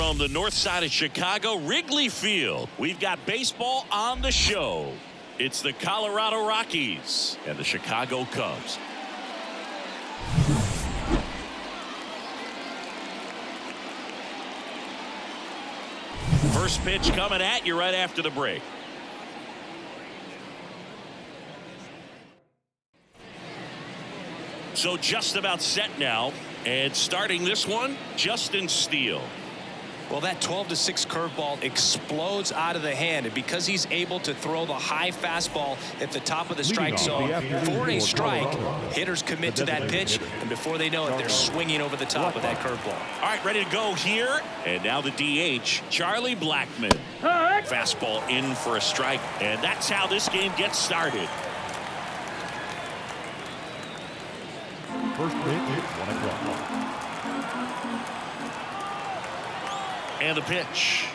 from the north side of Chicago, Wrigley Field. We've got baseball on the show. It's the Colorado Rockies and the Chicago Cubs. First pitch coming at you right after the break. So just about set now, and starting this one, Justin Steele. Well, that 12-6 curveball explodes out of the hand, and because he's able to throw the high fastball at the top of the strike zone for a strike, hitters commit to that pitch, and before they know it, they're swinging over the top with that curveball. All right, ready to go here, and now the DH, Charlie Blackmon. Fastball in for a strike, and that's how this game gets started. First pitch, 1 o'clock. And the pitch.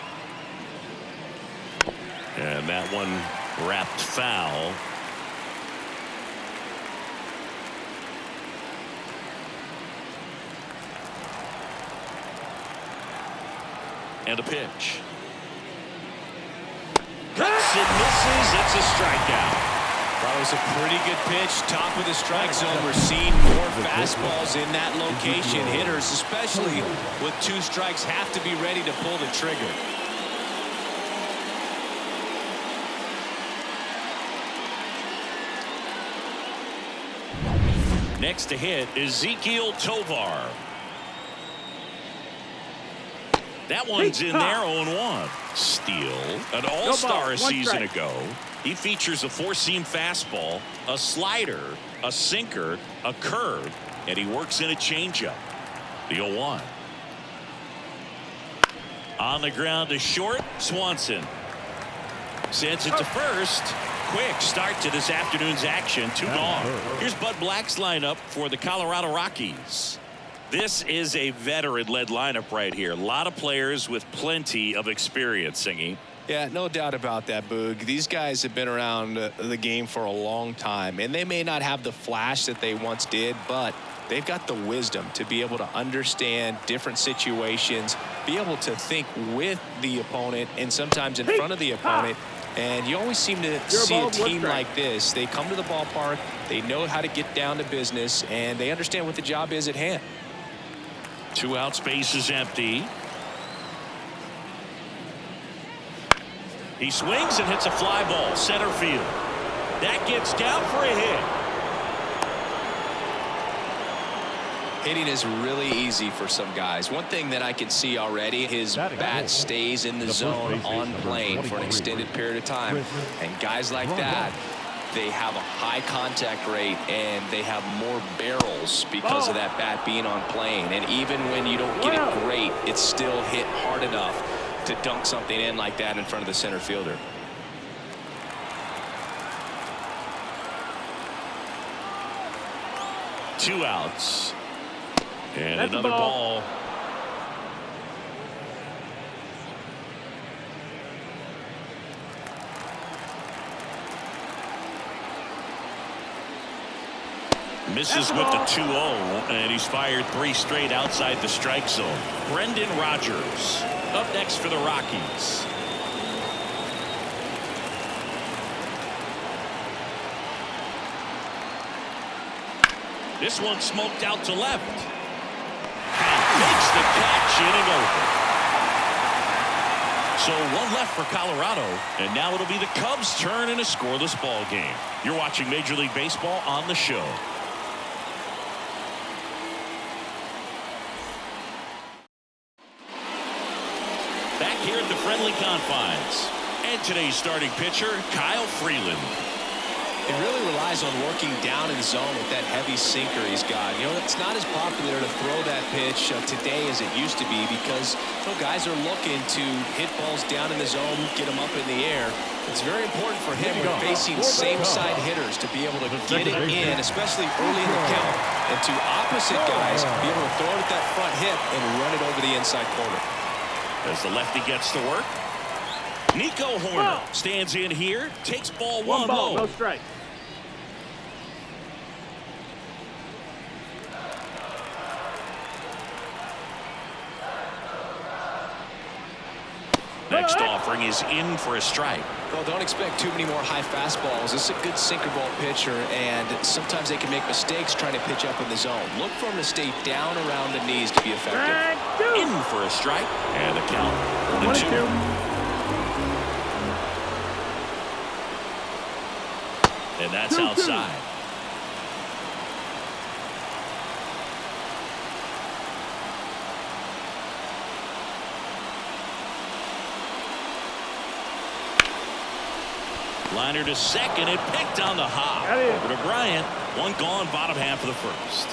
And that one wrapped foul. And a pitch. Cuts and misses. It's a strikeout. That was a pretty good pitch, top of the strike zone. We're seeing more fastballs in that location. Hitters, especially with 2 strikes, have to be ready to pull the trigger. Next to hit, Ezequiel Tovar. That one's in there, 0-1. Steele, an all-star a season ago. He features a 4-seam fastball, a slider, a sinker, a curve, and he works in a changeup. The 0-1. On the ground to short, Swanson. Sends it to first. Quick start to this afternoon's action. 2 gone. Here's Bud Black's lineup for the Colorado Rockies. This is a veteran-led lineup right here. A lot of players with plenty of experience, Singy. Yeah, no doubt about that, Boog. These guys have been around the game for a long time, and they may not have the flash that they once did, but they've got the wisdom to be able to understand different situations, be able to think with the opponent and sometimes in front of the opponent. And you always seem to see a team like this. They come to the ballpark, they know how to get down to business, and they understand what the job is at hand. 2 out, space is empty. He swings and hits a fly ball, center field. That gets down for a hit. Hitting is really easy for some guys. One thing that I can see already, his bat stays in the zone on plane for an extended period of time. And guys like that, they have a high contact rate and they have more barrels because of that bat being on plane. And even when you don't get it great, it's still hit hard enough to dunk something in like that in front of the center fielder. Two outs. And that's another ball. Misses with the 2-0, and he's fired 3 straight outside the strike zone. Brendan Rodgers up next for the Rockies. This one smoked out to left. And makes the catch, inning over. So 1 left for Colorado, and now it'll be the Cubs' turn in a scoreless ball game. You're watching Major League Baseball on the show. Back here at the friendly confines. And today's starting pitcher, Kyle Freeland. It really relies on working down in zone with that heavy sinker he's got. You know, it's not as popular to throw that pitch today as it used to be because guys are looking to hit balls down in the zone, get them up in the air. It's very important for him when facing same-side hitters to be able to get it in, especially early in the count, and to opposite guys be able to throw it at that front hip and run it over the inside corner. As the lefty gets to work, Nico Horner stands in here, takes ball 1 low. No strike. Next offering is in for a strike. Well, don't expect too many more high fastballs. This is a good sinker ball pitcher, and sometimes they can make mistakes trying to pitch up in the zone. Look for him to stay down around the knees to be effective. In for a strike, and the count 1-2. And that's outside. Liner to second, and picked on the hop. Over to Bryant. One gone, bottom half of the first.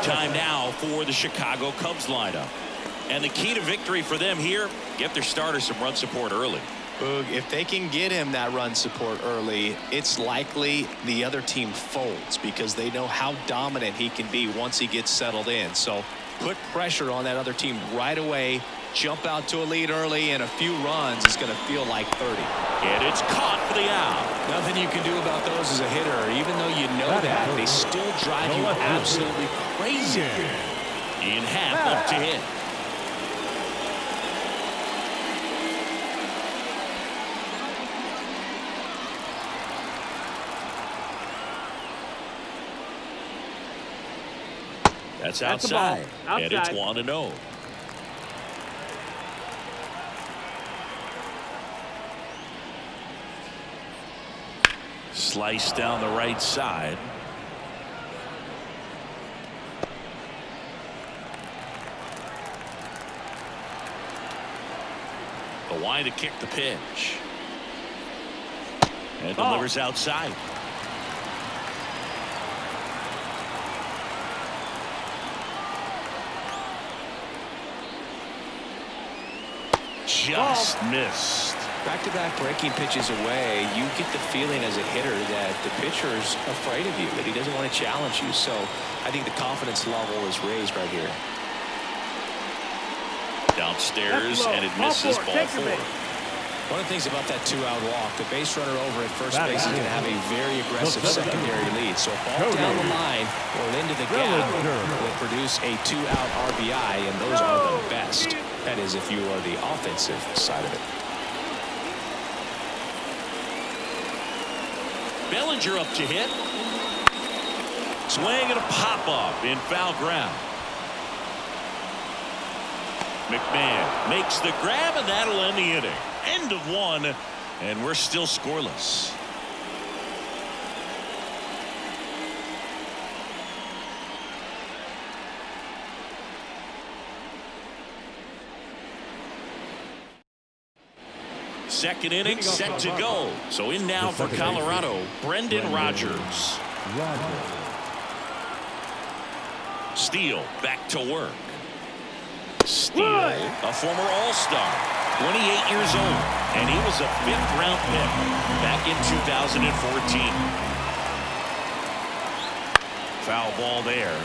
Time now for the Chicago Cubs lineup. And the key to victory for them here, get their starter some run support early. Boog, if they can get him that run support early, it's likely the other team folds because they know how dominant he can be once he gets settled in. So put pressure on that other team right away. Jump out to a lead early, and a few runs is going to feel like 30. And it's caught for the out. Nothing you can do about those as a hitter. Even though you know that, they still drive you absolutely crazy. In half up to hit. That's outside. And it's 1-0. Slice down the right side. The line to kick the pitch. And delivers outside. Just missed. Back-to-back breaking pitches away, you get the feeling as a hitter that the pitcher's afraid of you, that he doesn't want to challenge you. So I think the confidence level is raised right here. Downstairs, and it misses ball 4. One of the things about that two-out walk, the base runner over at first base is going to have a very aggressive secondary lead. So a ball down the line or into the gap will produce a two-out RBI, and those are the best. That is, if you are the offensive side of it. Bellinger up to hit. Swing and a pop-up in foul ground. McMahon makes the grab, and that'll end the inning. End of 1, and we're still scoreless. Second inning set to go. So in now for Colorado, Brendan Rodgers. Steele back to work. Steele, a former All-Star, 28 years old, and he was a 5th-round pick back in 2014. Foul ball there.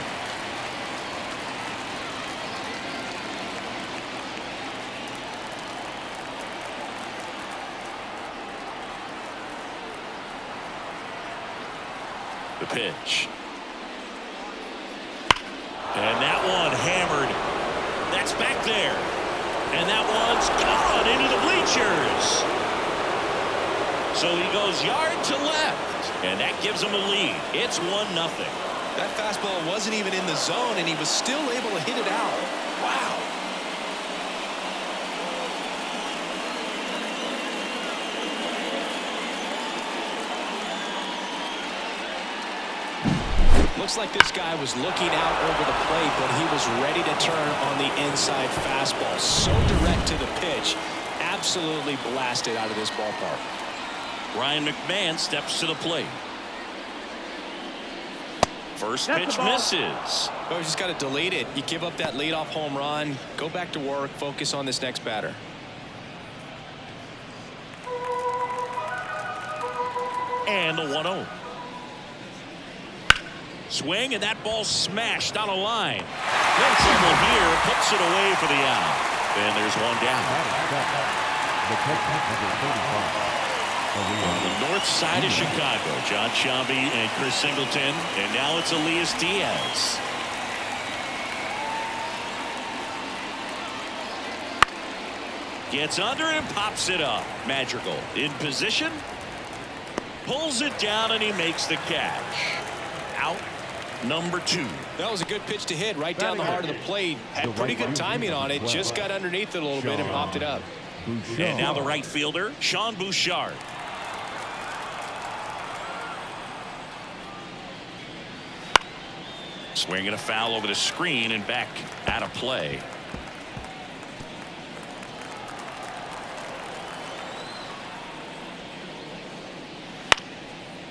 The pitch. And that one hammered. That's back there. And that one's gone into the bleachers. So he goes yard to left. And that gives him a lead. It's 1-0. That fastball wasn't even in the zone, and he was still able to hit it out. Wow. Looks like this guy was looking out over the plate, but he was ready to turn on the inside fastball. So direct to the pitch. Absolutely blasted out of this ballpark. Ryan McMahon steps to the plate. First pitch misses. Oh, you just got to delete it. You give up that leadoff home run. Go back to work. Focus on this next batter. And the 1-0. Swing, and that ball smashed on a line. No trouble here. Puts it away for the out. And there's one down. On the north side of Chicago, John Sciambi and Chris Singleton. And now it's Elias Diaz. Gets under it and pops it up. Madrigal in position. Pulls it down and he makes the catch. Out number 2. That was a good pitch to hit right down the heart of the plate. Had pretty good timing on it. Just got underneath it a little bit and popped it up. And now the right fielder, Sean Bouchard. Swinging a foul over the screen and back out of play.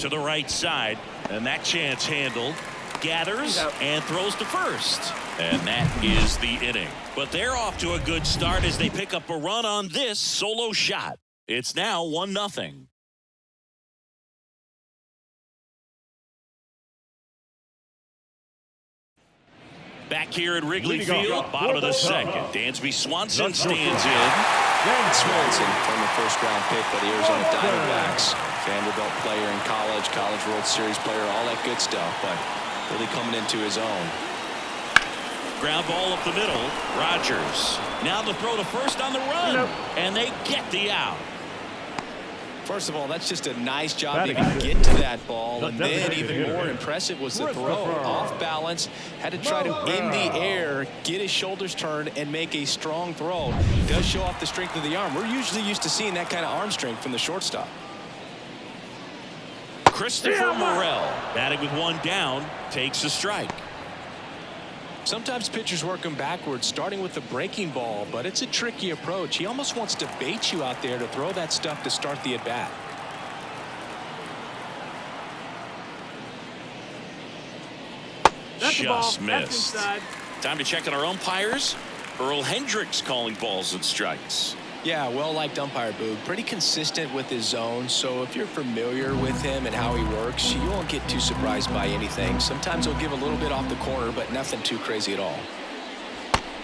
To the right side, and that chance handled. Gathers and throws to first. And that is the inning. But they're off to a good start as they pick up a run on this solo shot. It's now 1-0. Back here at Wrigley Field, bottom of the second. Dansby Swanson stands in. Swanson from the first-round pick by the Arizona Diamondbacks. Vanderbilt player in college, College World Series player, all that good stuff, but really coming into his own. Ground ball up the middle. Rogers. Now the throw to first on the run. And they get the out. First of all, that's just a nice job to even get to that ball. And then even more impressive was the throw. Off balance. Had to try to, in the air, get his shoulders turned and make a strong throw. Does show off the strength of the arm. We're usually used to seeing that kind of arm strength from the shortstop. Christopher Morel, batting with one down, takes a strike. Sometimes pitchers work him backwards, starting with the breaking ball, but it's a tricky approach. He almost wants to bait you out there to throw that stuff to start the at-bat. Just missed. Time to check on our umpires. Earl Hendricks calling balls and strikes. Yeah, well-liked umpire, Boog. Pretty consistent with his zone, so if you're familiar with him and how he works, you won't get too surprised by anything. Sometimes he'll give a little bit off the corner, but nothing too crazy at all.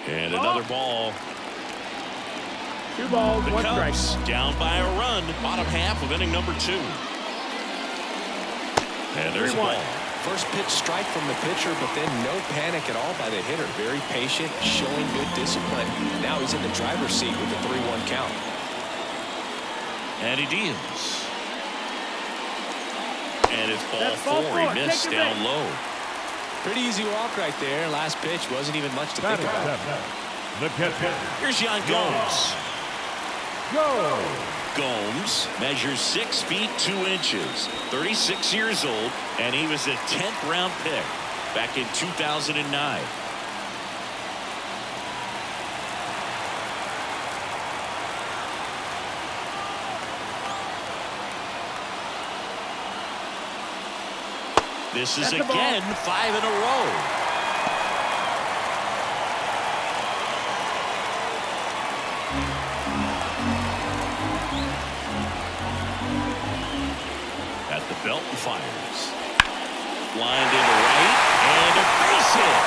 And another ball. 2 balls, 1 strike. Down by a run, bottom half of inning number 2. And there's a ball. First pitch strike from the pitcher, but then no panic at all by the hitter. Very patient, showing good discipline. Now he's in the driver's seat with a 3-1 count. And he deals. And it's ball 4. He missed down low. Pretty easy walk right there. Last pitch wasn't even much to think about. Here's Yan Gomes. Gomes measures 6 feet 2 inches, 36 years old, and he was a 10th round pick back in 2009. This is again 5 in a row. Belt and fires. Lined into right and a base hit.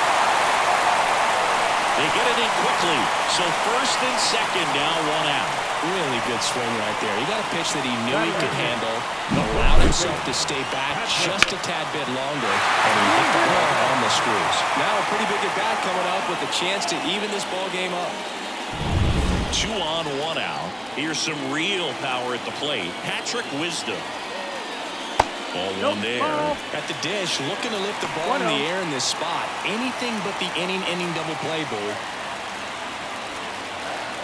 They get it in quickly. So first and second now, 1 out. Really good swing right there. He got a pitch that he knew he could handle, allowed himself to stay back just a tad bit longer, and he hit the ball on the screws. Now a pretty big at bat coming up with a chance to even this ball game up. 2 on, 1 out. Here's some real power at the plate. Patrick Wisdom. Ball 1 there. At the dish, looking to lift the ball in the air in this spot. Anything but the inning double play, Bull.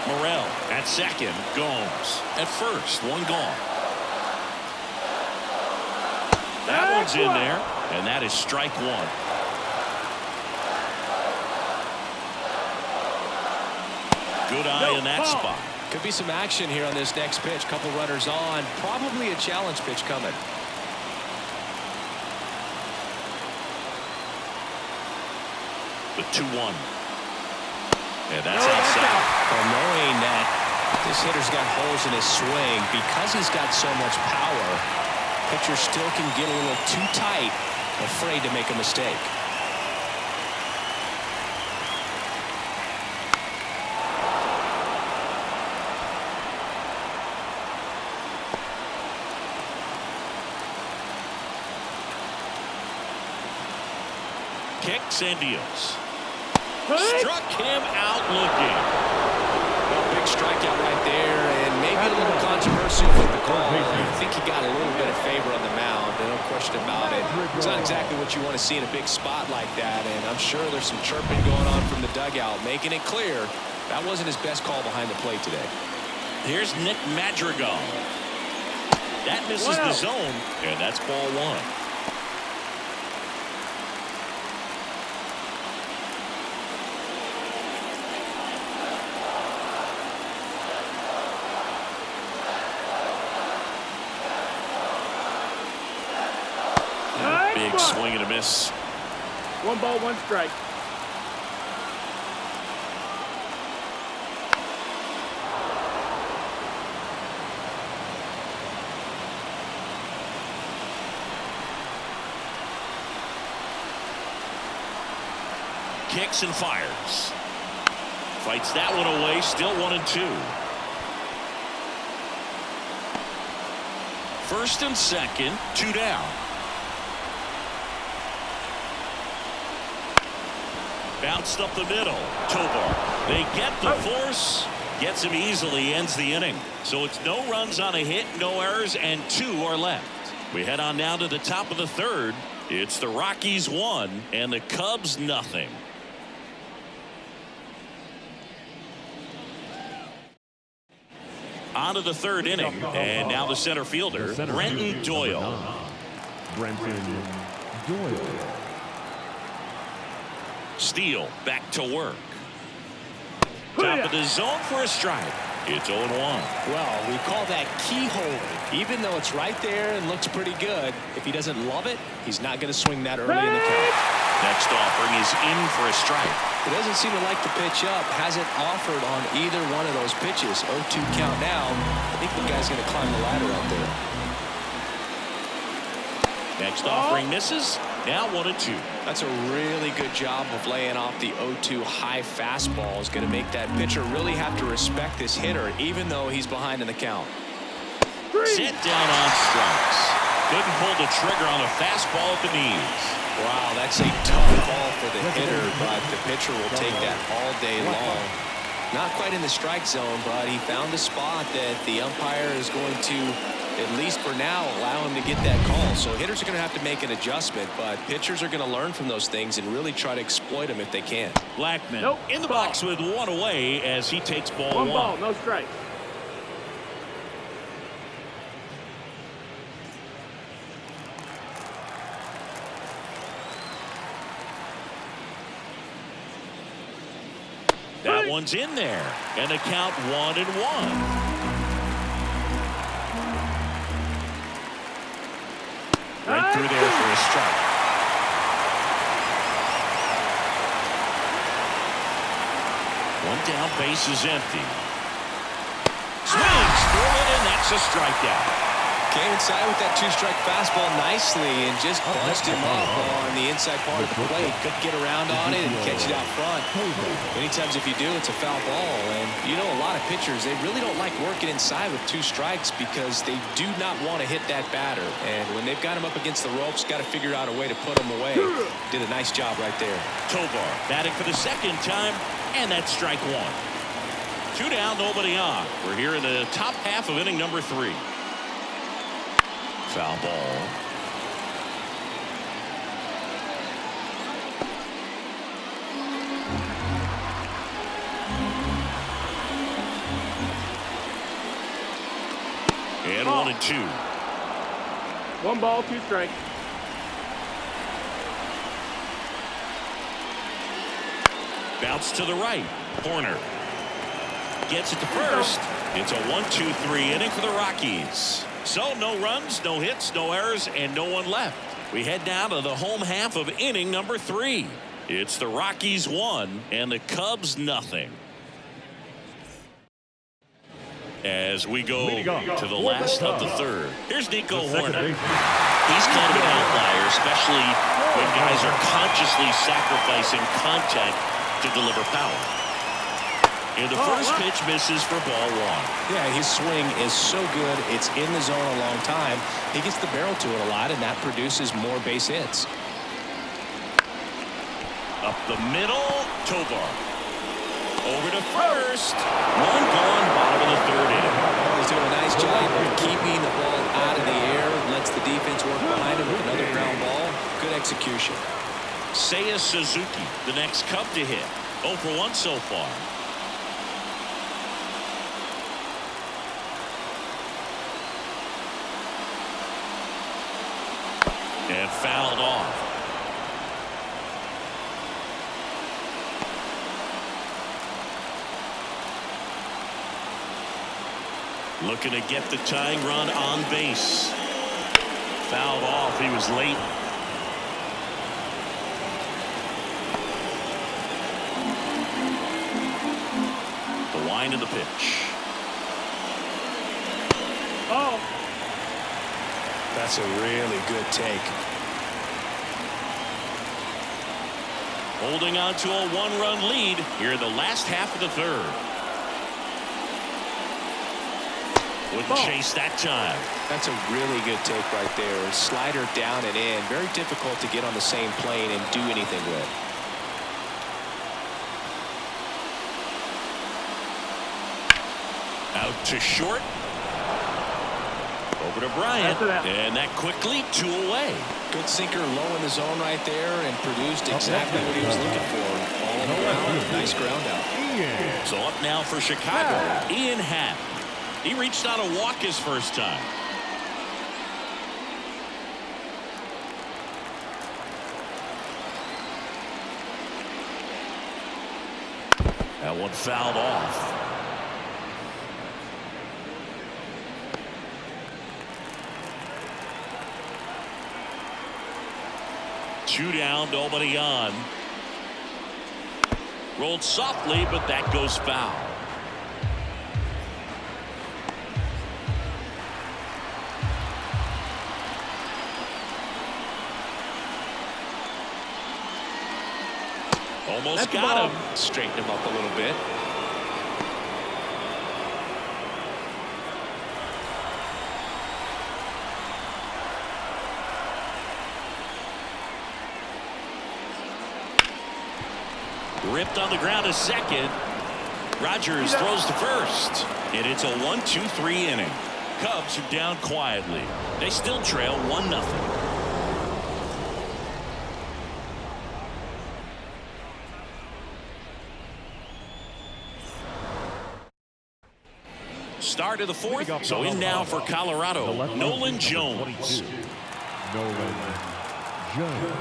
Morel at second. Gomes at first. 1 gone. That one's in there, and that is strike 1. Good eye in that spot. Could be some action here on this next pitch. Couple runners on. Probably a challenge pitch coming. The 2-1. And that's outside. Well, knowing that this hitter's got holes in his swing, because he's got so much power, pitcher still can get a little too tight, afraid to make a mistake. Kicks and deals. Struck him out looking. Well, big strikeout right there, and maybe a little controversial with the call. I think he got a little bit of favor on the mound, no question about it. It's not exactly what you want to see in a big spot like that, and I'm sure there's some chirping going on from the dugout, making it clear that wasn't his best call behind the plate today. Here's Nick Madrigal. That misses the zone, and that's ball one. Big swing and a miss. 1 ball, 1 strike. Kicks and fires. Fights that one away. Still 1-2. First and second, 2 down. Bounced up the middle. Tovar. They get the force. Gets him easily. Ends the inning. So it's no runs on a hit, no errors, and 2 are left. We head on now to the top of the third. It's the Rockies 1 and the Cubs nothing. On to the third inning, and now the center fielder, Brenton Doyle. Brenton Doyle. Steele back to work. Top of the zone for a strike. It's 0-1. Well, we call that keyhole. Even though it's right there and looks pretty good, if he doesn't love it, he's not going to swing that early in the count. Next offering is in for a strike. He doesn't seem to like the pitch up. Hasn't offered on either one of those pitches. 0-2 count now. I think the guy's going to climb the ladder out there. Next offering misses. Now 1-2. That's a really good job of laying off the 0-2 high fastball. Is going to make that pitcher really have to respect this hitter, even though he's behind in the count. Sit down on strikes. Couldn't pull the trigger on a fastball at the knees. Wow, that's a tough call for the hitter, but the pitcher will take that all day long. Not quite in the strike zone, but he found a spot that the umpire is going to, at least for now, allow him to get that call. So hitters are going to have to make an adjustment, but pitchers are going to learn from those things and really try to exploit them if they can. Blackman in the box with 1 away as he takes ball 1. 1 ball, no strike. That one's in there, and the count 1-1. Right through there for a strike. One down, base is empty. Swings through it, and that's a strikeout. Came inside with that 2-strike fastball nicely and just bunched him up on the inside part of the plate. Couldn't get around on it and catch it out front. Many times if you do, it's a foul ball. And you know, a lot of pitchers, they really don't like working inside with 2 strikes because they do not want to hit that batter. And when they've got him up against the ropes, got to figure out a way to put him away. Did a nice job right there. Tovar batting for the second time, and that's strike 1. 2 down, nobody on. We're here in the top half of inning number 3. Foul ball. And 1-2. 1 ball, 2 strikes. Bounce to the right. Horner gets it to first. It's a 1-2-3 inning for the Rockies. So no runs, no hits, no errors, and no one left. We head down to the home half of inning number 3. It's the Rockies 1 and the Cubs nothing. As we go to the last of the third. Here's Nico Horner. He's kind of an outlier, especially when guys are consciously sacrificing contact to deliver power. And the first pitch misses for ball 1. Yeah, his swing is so good. It's in the zone a long time. He gets the barrel to it a lot, and that produces more base hits. Up the middle, Tovar. Over to first. One gone, bottom of the third inning. Oh, he's doing a nice job of keeping the ball out of the air. Lets the defense work behind him with another ground ball. Good execution. Seiya Suzuki, the next Cub to hit. 0 for 1 so far. And fouled off. Looking to get the tying run on base. Fouled off. He was late. The wind of the pitch. Oh. That's a really good take. Holding on to a 1-run lead here in the last half of the third. Wouldn't chase that time. That's a really good take right there. Slider down and in. Very difficult to get on the same plane and do anything with. Out to short. Over to Bryant. And that quickly 2 away. Good sinker low in the zone right there and produced exactly what he was looking for. Ball on the ground. Nice ground out. So up now for Chicago. Ian Happ. He reached out a walk his first time. That one fouled off. Two down, nobody on. Rolled softly, but that goes foul. Almost got him. Straighten him up a little bit. Ripped on the ground to second. Rogers throws to first. And it's a 1-2-3 inning. Cubs are down quietly. They still trail 1-0. Start of the fourth. So in now for Colorado, Nolan Jones. Nolan Jones.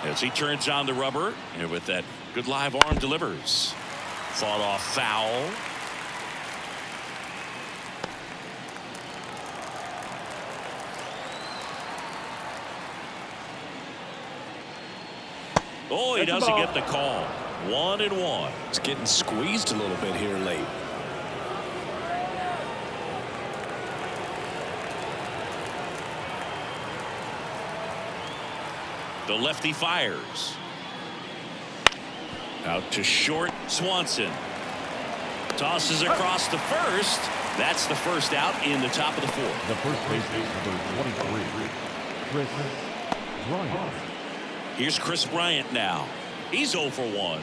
As he turns on the rubber, and with that good live arm delivers. Fought off foul. Oh, he doesn't get the call. 1-1. It's getting squeezed a little bit here late. The lefty fires. Out to short, Swanson. Tosses across the first. That's the first out in the top of the fourth. The first baseman, number 23, Chris Bryant. Here's Chris Bryant now. He's 0 for 1.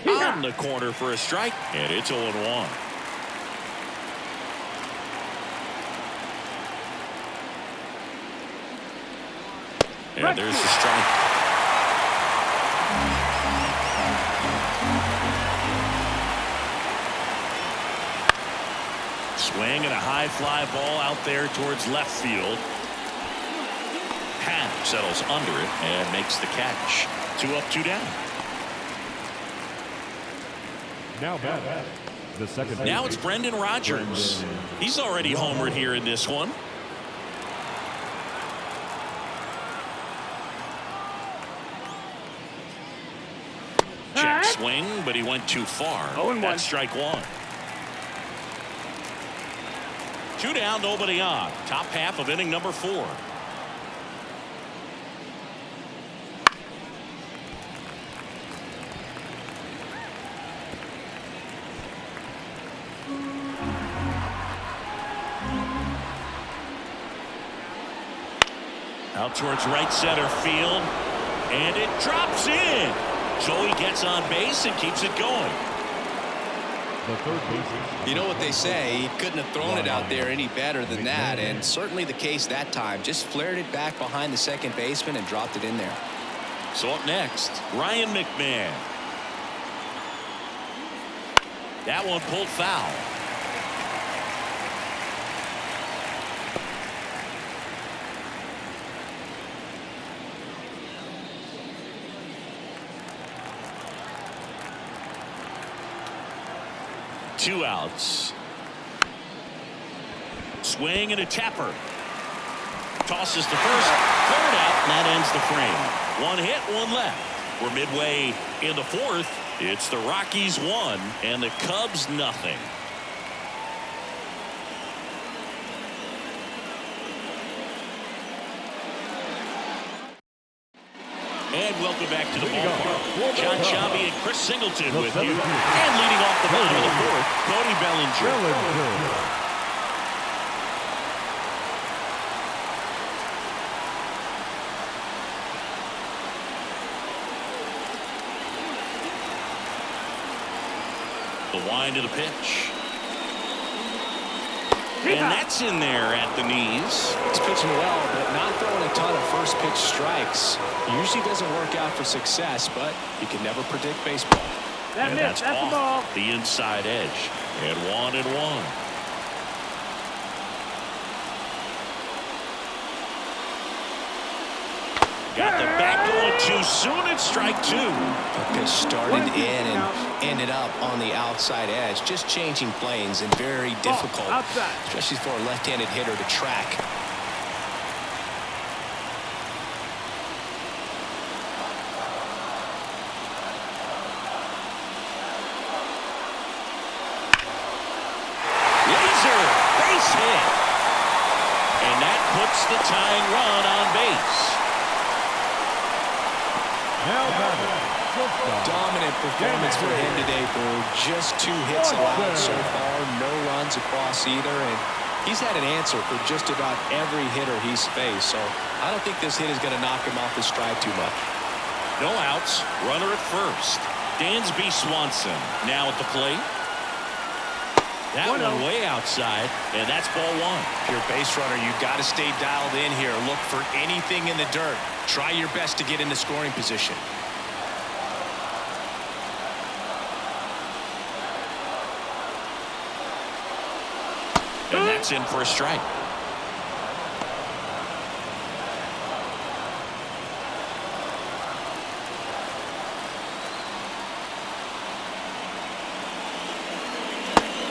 On the corner for a strike, and it's 0-1. And there's the strike. Swing and a high fly ball out there towards left field. Happ settles under it and makes the catch. 2 up, 2 down. Now back. The second. Now it's Brendan Rodgers. He's already homered here in this one. Check swing, but he went too far. 0-1. That's strike 1. 2 down, nobody on. Top half of inning number 4. Out towards right center field. And it drops in. So he gets on base and keeps it going. The third baseman. You know what they say, he couldn't have thrown it out there any better than that, and certainly the case that time. Just flared it back behind the second baseman and dropped it in there. So up next, Ryan McMahon. That one pulled foul. Two outs. Swing and a tapper. Tosses to first. Third out, and that ends the frame. One hit, one left. We're midway in the fourth. It's the Rockies 1 and the Cubs nothing. And welcome back to the ballpark. John Shabby and Chris Singleton with you. And leading off the bottom of the fourth, Cody Bellinger. The wind of the pitch. And that's in there at the knees. He's pitching well, but not throwing a ton of first pitch strikes. Usually doesn't work out for success, but you can never predict baseball. And that's the off ball. the inside edge. And 1-1. Got the bat going too soon. It's strike two. The pitch started in and ended up on the outside edge. Just changing planes and very difficult, especially for a left-handed hitter to track. Laser base hit. And that puts the tying run on base. Dominant performance for him today, Boog. Just 2 hits allowed so far, no runs across either, and he's had an answer for just about every hitter he's faced, so I don't think this hit is going to knock him off his stride too much. No outs, runner at first. Dansby Swanson now at the plate. That one way outside, and that's ball one. If you're a base runner, you've got to stay dialed in here. Look for anything in the dirt. Try your best to get into scoring position. And that's in for a strike.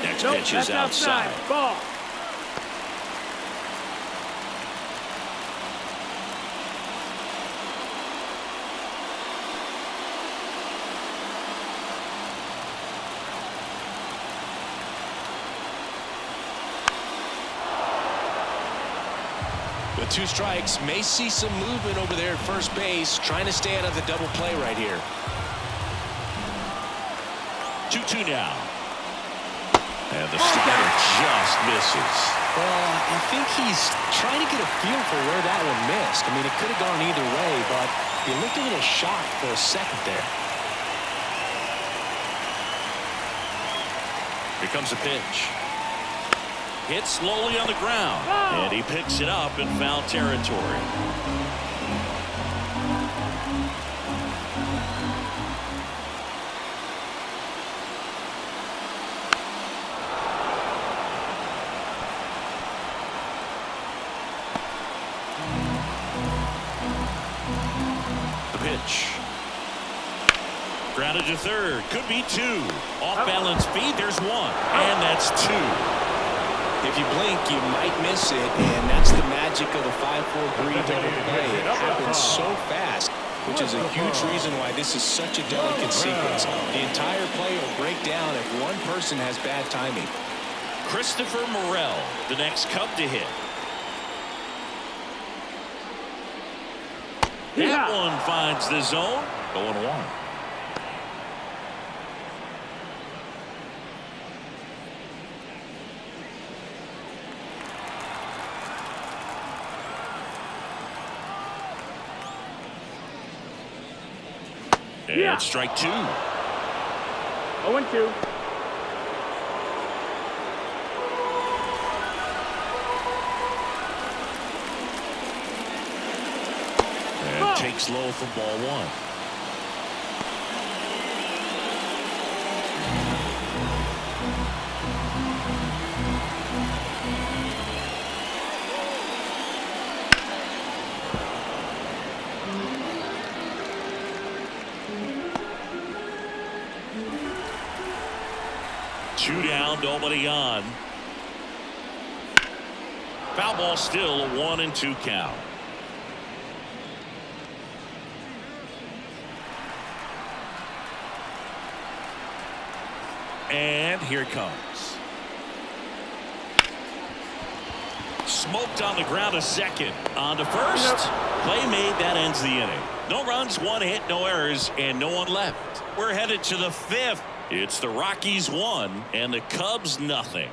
Next pitch is outside. Ball. With 2 strikes, may see some movement over there at first base, trying to stay out of the double play right here. 2-2 now. And the slider just misses. Well, I think he's trying to get a feel for where that one missed. I mean, it could have gone either way, but he looked a little shocked for a second there. Here comes a pitch. Hit slowly on the ground. And he picks it up in foul territory. The pitch. Grounded to third. Could be 2. Off balance feed. There's 1. And that's 2. If you blink, you might miss it, and that's the magic of the 5-4-3 double play. It happens so fast, which is a huge reason why this is such a delicate sequence. The entire play will break down if one person has bad timing. Christopher Morel, the next Cub to hit. That one finds the zone. 0-1. And strike 2. 0-2. And takes low for ball 1. Two down, nobody on. Foul ball, still a 1-2 count. And here it comes. Smoked on the ground, a second. On to first. Play made, that ends the inning. No runs, 1 hit, no errors, and no one left. We're headed to the 5th. It's the Rockies 1 and the Cubs nothing.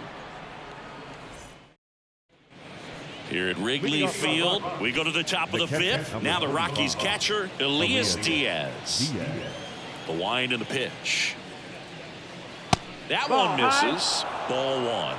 Here at Wrigley Field, we go to the top of the 5th. Now the Rockies catcher, Elias Diaz. The wind and the pitch. That one misses. Ball 1.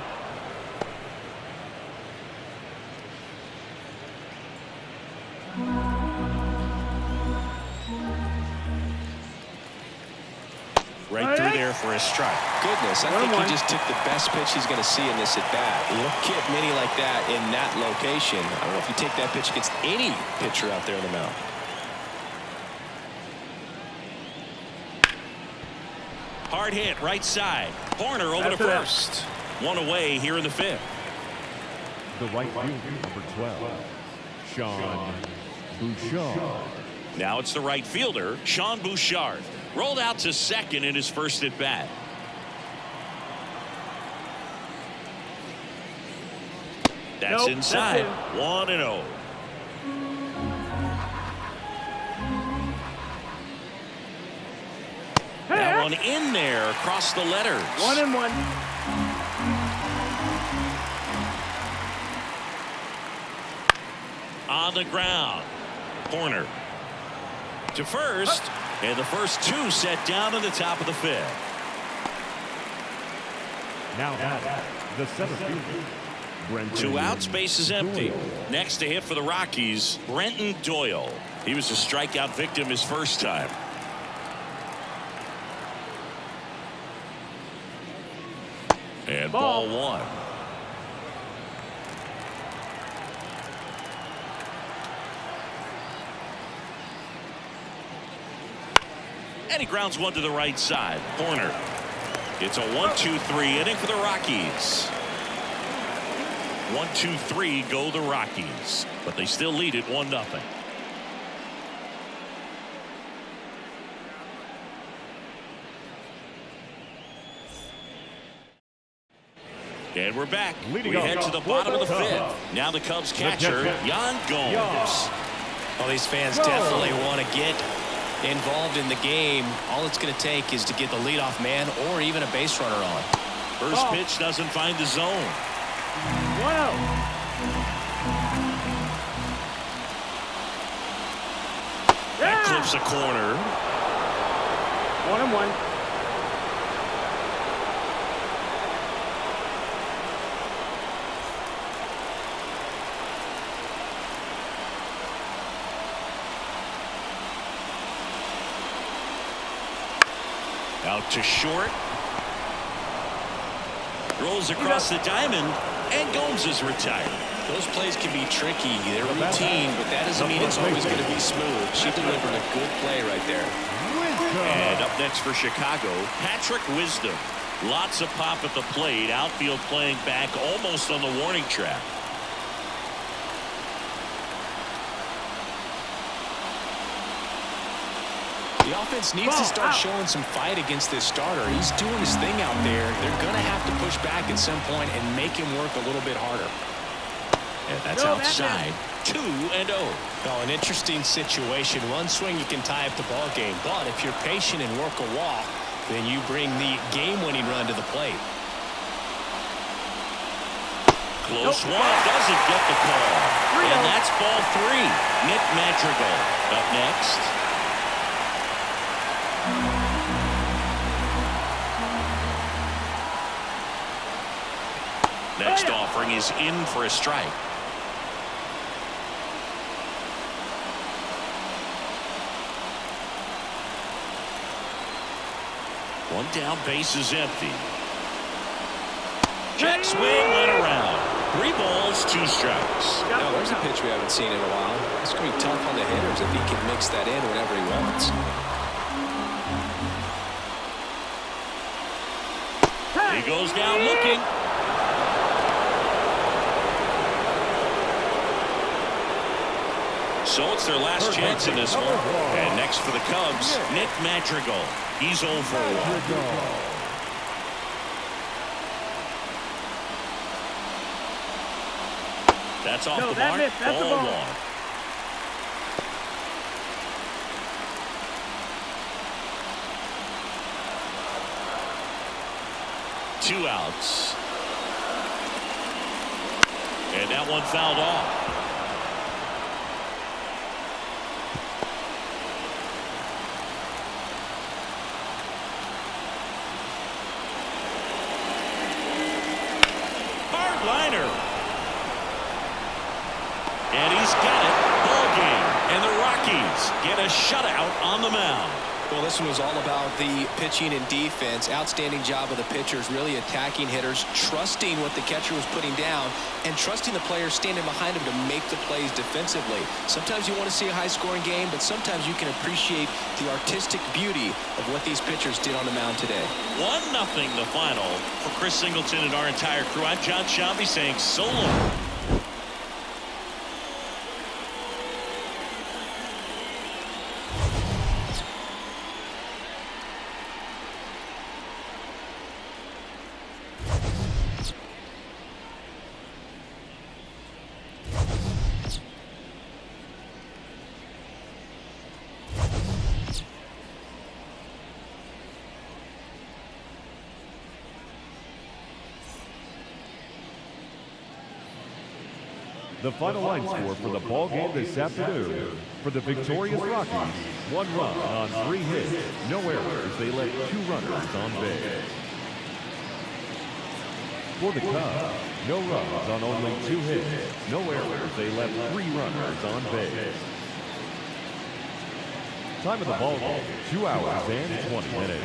Right through there for a strike. Goodness, I think he just took the best pitch he's going to see in this at bat. You don't get many like that in that location. I don't know if you take that pitch against any pitcher out there in the mound. Hard hit, right side. Horner over to first. One away here in the 5th. The right fielder, number 12, Sean Bouchard. Now it's the right fielder, Sean Bouchard. Rolled out to second in his first at bat. That's inside. 1-0. That one in there across the letters. 1-1. On the ground. Horner to first. And the first 2 set down in the top of the 5th. Now the center fielder, Brenton 2 outs, base is empty. Doyle. Next to hit for the Rockies, Brenton Doyle. He was a strikeout victim his first time. And ball 1. And he grounds one to the right side. Horner. It's a 1-2-3 inning for the Rockies. 1-2-3 go the Rockies, but they still lead it 1-0. And we're back. We head to the bottom of the 5th. Now the Cubs catcher, Yan Gomes. Well, these fans definitely want to get involved in the game. All it's going to take is to get the leadoff man or even a base runner on. First pitch doesn't find the zone. 1-0. That clips a corner. 1-1. Out to short. Rolls across the diamond, and Gomes is retired. Those plays can be tricky. They're routine, but that doesn't mean it's always going to be smooth. She delivered a good play right there. And up next for Chicago, Patrick Wisdom. Lots of pop at the plate. Outfield playing back almost on the warning track. The offense needs to start showing some fight against this starter. He's doing his thing out there. They're going to have to push back at some point and make him work a little bit harder. And that's outside. 2-0. Well, an interesting situation. One swing, you can tie up the ball game. But if you're patient and work a walk, then you bring the game-winning run to the plate. Close one. Doesn't get the call. And that's ball 3. Nick Madrigal up next. offering is in for a strike. One down, base is empty. Check swing, went around. 3 balls, 2 strikes. Now, there's a pitch we haven't seen in a while. It's going to be tough on the hitters if he can mix that in whenever he wants. He goes down looking. So it's their last chance in this one. And next for the Cubs, Nick Madrigal. He's 0 for 1. That's off the mark. Ball 1. Two outs. And that one fouled off. Hard liner. And he's got it. Ball game. And the Rockies get a shutout on the mound. Well, this one was all about the pitching and defense. Outstanding job of the pitchers, really attacking hitters, trusting what the catcher was putting down, and trusting the players standing behind him to make the plays defensively. Sometimes you want to see a high-scoring game, but sometimes you can appreciate the artistic beauty of what these pitchers did on the mound today. 1-0 the final. For Chris Singleton and our entire crew, I'm John Shambi saying so long. The final line score for the ball game this afternoon: for the victorious Rockies, 1 run on 3 hits, no errors. They left 2 runners on base. For the Cubs, no runs on only 2 hits, no errors. They left 3 runners on base. Time of the ball game, 2 hours and 20 minutes.